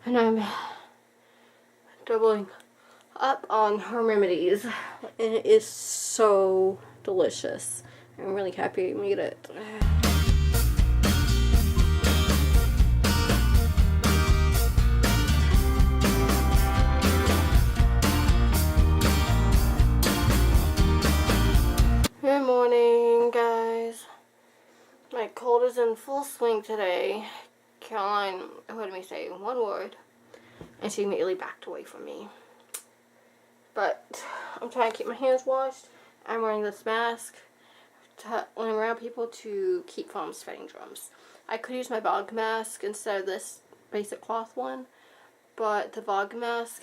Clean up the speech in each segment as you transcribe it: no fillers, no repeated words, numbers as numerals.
and I'm doubling up on her Remedies, and it is so delicious. I'm really happy I made it. Good morning, guys. My cold is in full swing today. Caroline heard me say one word, and she immediately backed away from me. But I'm trying to keep my hands washed. I'm wearing this mask when I'm around people to keep from spreading germs. I could use my Bog mask instead of this basic cloth one, but the Bog mask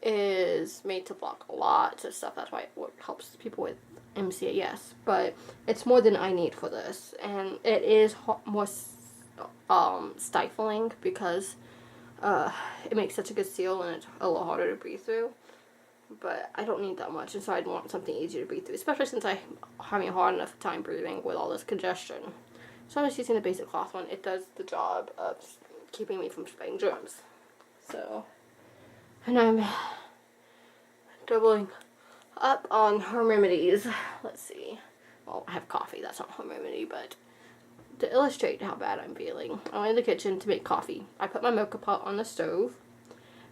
is made to block lots of stuff. That's why it helps people with MCAS. But it's more than I need for this, and it is more stifling because it makes such a good seal and it's a little harder to breathe through. But I don't need that much, and so I'd want something easier to breathe through, especially since I'm having a hard enough time breathing with all this congestion. So I'm just using the basic cloth one. It does the job of keeping me from spreading germs. So, and I'm doubling up on her Remedies. Let's see. Well, I have coffee. That's not her remedy, but to illustrate how bad I'm feeling, I went in the kitchen to make coffee. I put my mocha pot on the stove,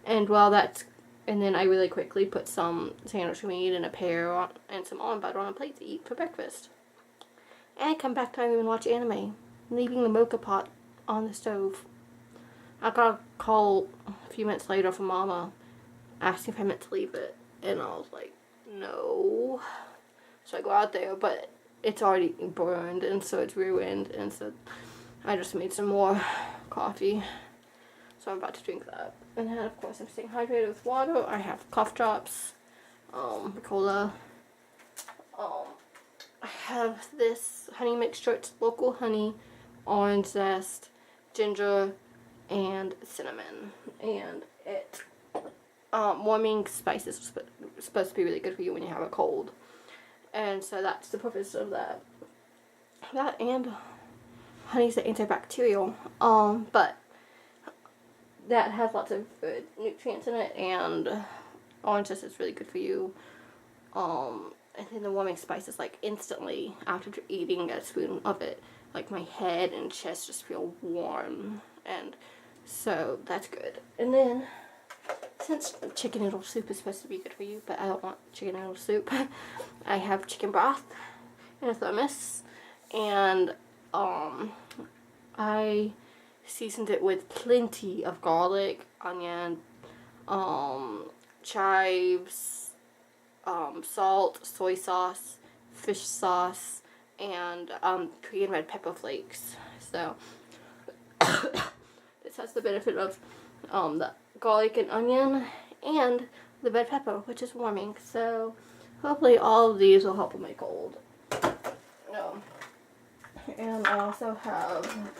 and and then I really quickly put some sandwich meat and a pear and some almond butter on a plate to eat for breakfast. And I come back to my room and watch anime, leaving the mocha pot on the stove. I got a call a few minutes later from Mama asking if I meant to leave it, and I was like, no. So I go out there, but it's already burned, and so it's ruined, and so I just made some more coffee. So I'm about to drink that. And then, of course, I'm staying hydrated with water. I have cough drops, cola. I have this honey mixture. It's local honey, orange zest, ginger, and cinnamon. And it, warming spices are supposed to be really good for you when you have a cold. And so that's the purpose of that. That and honey's antibacterial. But that has lots of good nutrients in it, and orange zest is really good for you. And then the warming spices, like instantly after eating a spoon of it, like my head and chest just feel warm, and so that's good. And then, since chicken noodle soup is supposed to be good for you, but I don't want chicken noodle soup, I have chicken broth in a thermos, and I seasoned it with plenty of garlic, onion, chives, salt, soy sauce, fish sauce, and Korean red pepper flakes. So this has the benefit of the garlic and onion and the red pepper, which is warming. So hopefully all of these will help with my cold. And I also have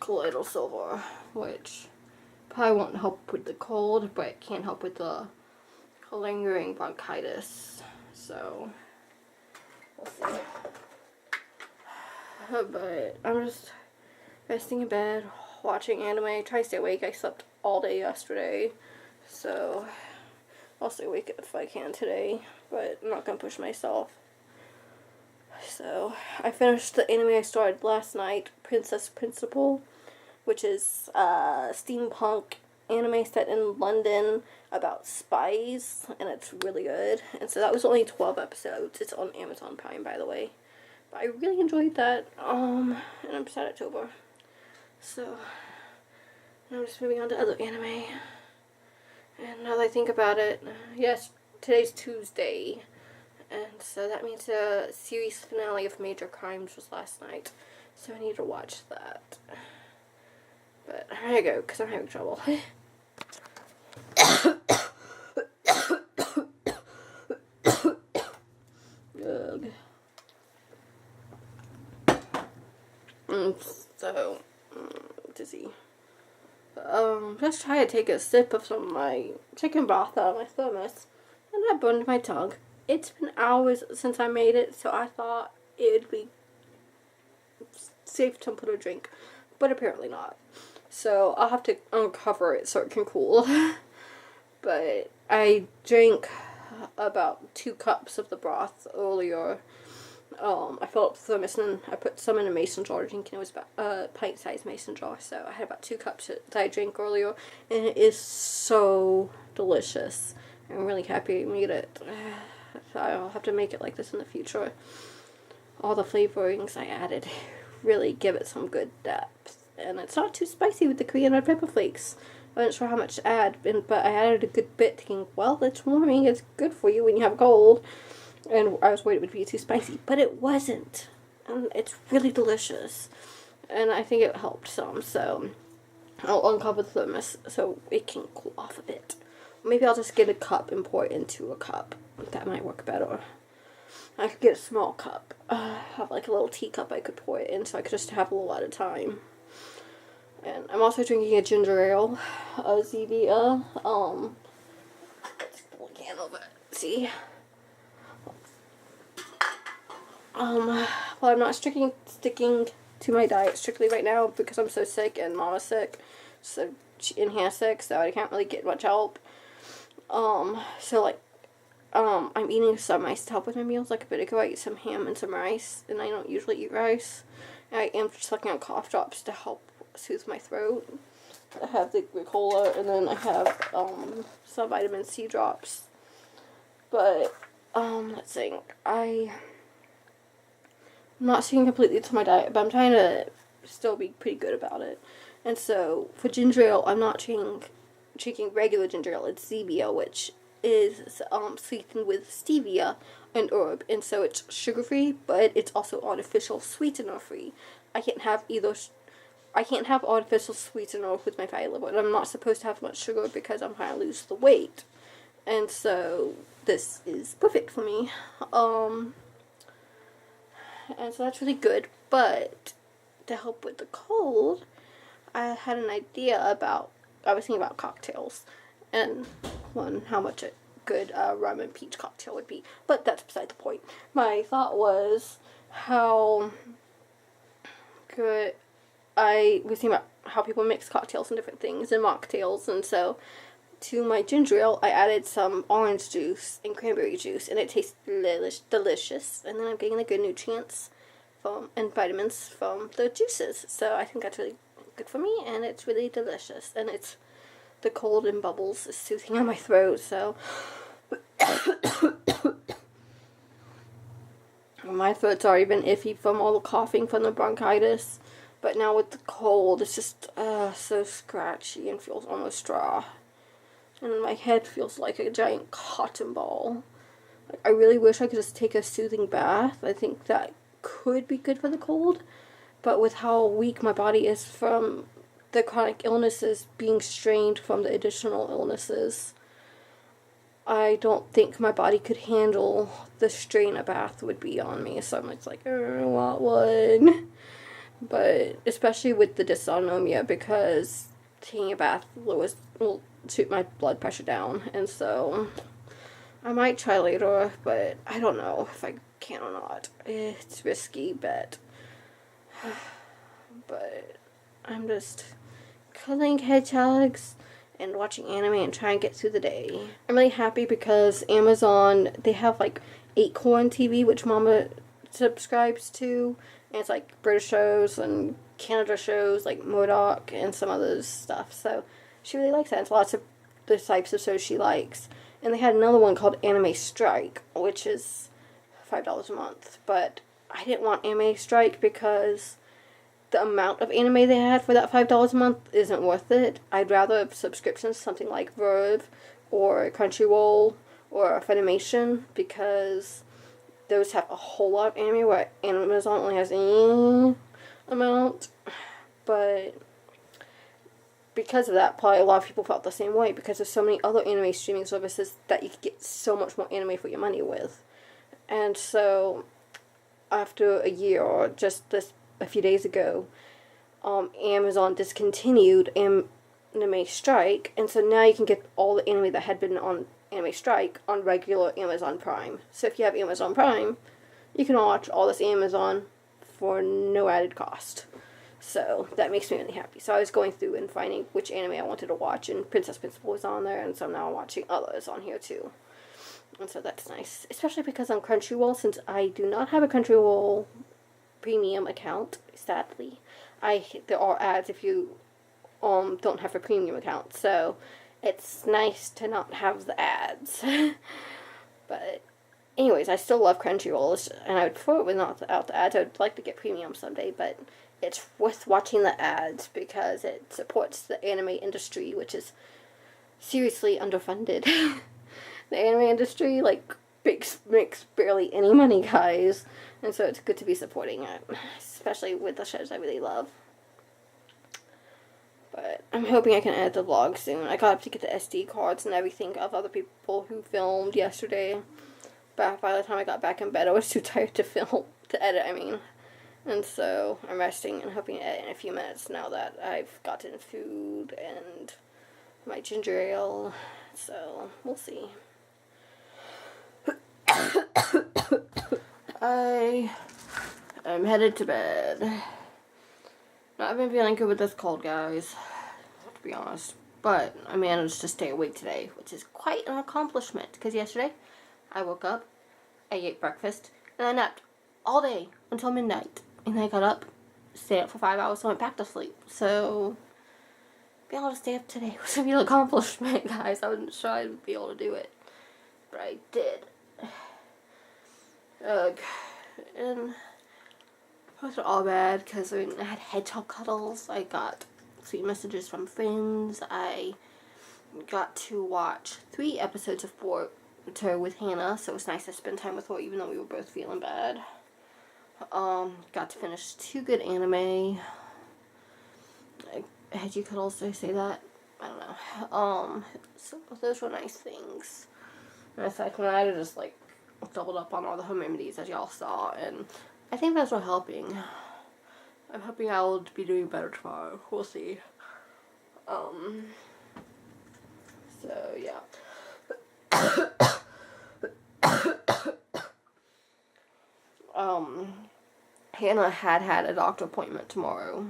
colloidal silver, which probably won't help with the cold, but it can help with the lingering bronchitis. So we'll see. But I'm just resting in bed, watching anime, trying to stay awake. I slept all day yesterday, so I'll stay awake if I can today, but I'm not gonna push myself. So I finished the anime I started last night, Princess Principal, which is a steampunk anime set in London about spies, and it's really good. And so that was only 12 episodes. It's on Amazon Prime, by the way. But I really enjoyed that. And I'm sad it's over. So now I'm just moving on to other anime. And now that I think about it, yes, today's Tuesday. And so that means the series finale of Major Crimes was last night. So I need to watch that. But I'm gonna go because I'm having trouble. Ugh. So dizzy. Just try to take a sip of some of my chicken broth out of my thermos, and that burned my tongue. It's been hours since I made it, so I thought it would be safe temperature drink, but apparently not. So I'll have to uncover it so it can cool. But I drank about 2 cups of the broth earlier. I filled up the thermos and I put some in a mason jar. Drinking it was about a pint-sized mason jar, so I had about 2 cups that I drank earlier, and it is so delicious. I'm really happy I made it. So I'll have to make it like this in the future. All the flavorings I added really give it some good depth, and it's not too spicy with the Korean red pepper flakes. I wasn't sure how much to add, but I added a good bit, thinking, well, it's warming, it's good for you when you have a cold. And I was worried it would be too spicy, but it wasn't. And it's really delicious. And I think it helped some, so I'll uncover the thermos so it can cool off a bit. Maybe I'll just get a cup and pour it into a cup. That might work better. I could get a small cup. Have like a little teacup I could pour it in, so I could just have a little at a time. And I'm also drinking a ginger ale, a Zevia. Let's pull a can of it. See? Well, I'm not sticking to my diet strictly right now because I'm so sick and Mama's sick, so and Hannah's sick, so I can't really get much help. So like, I'm eating some rice to help with my meals. Like a bit ago, I ate some ham and some rice, and I don't usually eat rice. And I am sucking on cough drops to help soothe my throat. I have the Ricola, and then I have some vitamin C drops. But let's think. I'm not sticking completely to my diet, but I'm trying to still be pretty good about it. And so, for ginger ale, I'm not drinking regular ginger ale. It's Zevia, which is sweetened with stevia and herb. And so it's sugar-free, but it's also artificial sweetener-free. I can't have artificial sweetener with my fatty liver. And I'm not supposed to have much sugar because I'm trying to lose the weight. And so, this is perfect for me. And so that's really good, but to help with the cold, I had an idea I was thinking about cocktails, and how much a good rum and peach cocktail would be, but that's beside the point. My thought was how good, I was thinking about how people mix cocktails and different things, and mocktails, and so to my ginger ale, I added some orange juice and cranberry juice, and it tastes delicious. And then I'm getting the good nutrients and vitamins from the juices. So I think that's really good for me, and it's really delicious. And it's the cold and bubbles is soothing on my throat. So my throat's already been iffy from all the coughing from the bronchitis, but now with the cold, it's just so scratchy and feels almost raw. And my head feels like a giant cotton ball. Like, I really wish I could just take a soothing bath. I think that could be good for the cold. But with how weak my body is from the chronic illnesses being strained from the additional illnesses, I don't think my body could handle the strain a bath would be on me. So I'm like, I want one. But especially with the dysautonomia, because taking a bath will shoot my blood pressure down, and so I might try later, but I don't know if I can or not. It's risky, but I'm just cuddling hedgehogs and watching anime and trying to get through the day. I'm really happy because Amazon, they have like Acorn TV, which Mama subscribes to, and it's like British shows and Canada shows like Murdoch and some other stuff, so she really likes that. It's lots of the types of shows she likes. And they had another one called Anime Strike, which is $5 a month. But I didn't want Anime Strike because the amount of anime they had for that $5 a month isn't worth it. I'd rather have subscriptions to something like Verve or Crunchyroll or Funimation, because those have a whole lot of anime where Amazon only has any amount. But because of that, probably a lot of people felt the same way, because there's so many other anime streaming services that you could get so much more anime for your money with. And so, after a year, or just a few days ago, Amazon discontinued Anime Strike, and so now you can get all the anime that had been on Anime Strike on regular Amazon Prime. So if you have Amazon Prime, you can watch all this Amazon for no added cost. So that makes me really happy. So I was going through and finding which anime I wanted to watch, and Princess Principal was on there, and so now I'm watching others on here too. And so that's nice. Especially because on Crunchyroll, since I do not have a Crunchyroll premium account, sadly, there are ads if you don't have a premium account. So it's nice to not have the ads. But anyways, I still love Crunchyroll, and I would prefer it without the ads. I would like to get premium someday, but it's worth watching the ads because it supports the anime industry, which is seriously underfunded. The anime industry, like, makes barely any money, guys. And so it's good to be supporting it, especially with the shows I really love. But I'm hoping I can edit the vlog soon. I got to get the SD cards and everything of other people who filmed yesterday. But by the time I got back in bed, I was too tired to edit, I mean. And so I'm resting and hoping to edit in a few minutes now that I've gotten food and my ginger ale. So we'll see. I am headed to bed. Now, I've been feeling good with this cold, guys, to be honest. But I managed to stay awake today, which is quite an accomplishment. Because yesterday, I woke up, I ate breakfast, and I napped all day until midnight. And then I got up, stayed up for 5 hours, and went back to sleep. So, being able to stay up today was a real accomplishment, guys. I wasn't sure I'd be able to do it. But I did. And it wasn't all bad because I had hedgehog cuddles. I got sweet messages from friends. I got to watch 3 episodes of Boruto with Hannah, so it was nice to spend time with her even though we were both feeling bad. Got to finish 2 good anime. Hedgehog cuddles, did I say that? I don't know. So those were nice things. And aside from that, I just doubled up on all the home remedies as y'all saw, and I think those are helping. I'm hoping I'll be doing better tomorrow. We'll see. So yeah. Hannah had a doctor appointment tomorrow,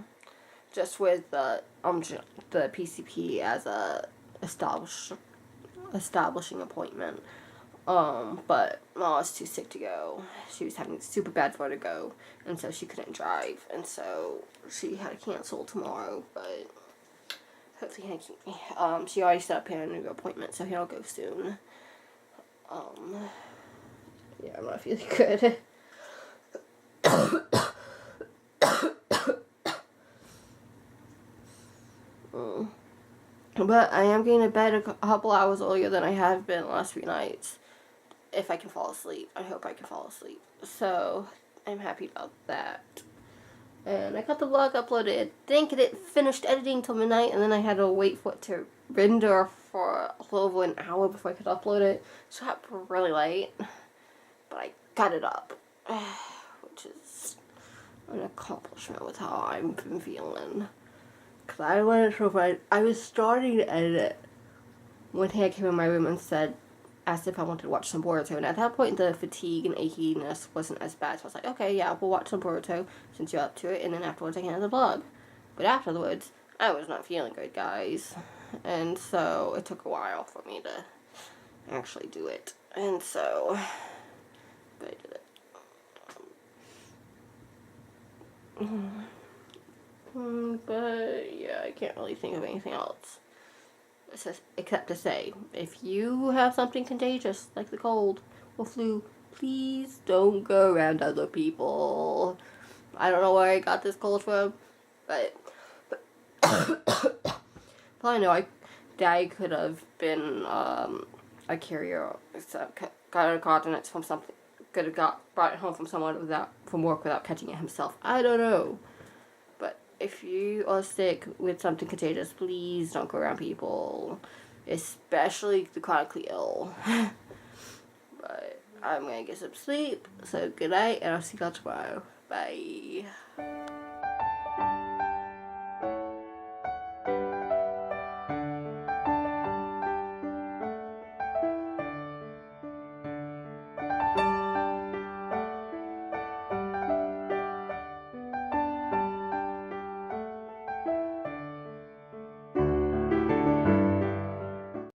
just with the PCP as a establishing appointment. But Mom was too sick to go. She was having super bad vertigo, and so she couldn't drive, and so she had to cancel tomorrow, but hopefully she already set up a new appointment, so he'll go soon. Yeah, I'm not feeling good. But I am getting to bed a couple hours earlier than I have been the last few nights. If I can fall asleep. I hope I can fall asleep. So, I'm happy about that. And I got the vlog uploaded. Didn't get it finished editing till midnight, and then I had to wait for it to render for a little over an hour before I could upload it. So I got really late. But I got it up. Which is an accomplishment with how I've been feeling. Because I wasn't sure if I was starting to edit it when Hannah came in my room and asked if I wanted to watch some Boruto, and at that point the fatigue and achiness wasn't as bad, so I was like, okay, yeah, we'll watch some Boruto since you're up to it, and then afterwards I can edit the vlog. But afterwards, I was not feeling good, guys, and so it took a while for me to actually do it, and so, but I did it. But yeah, I can't really think of anything else. Except to say, if you have something contagious, like the cold or flu, please don't go around other people. I don't know where I got this cold from, but I know I could have been a carrier, got a continence from something, could have brought it home from someone from work without catching it himself. I don't know. If you are sick with something contagious, please don't go around people, especially the chronically ill. But I'm gonna get some sleep, so good night, and I'll see y'all tomorrow. Bye.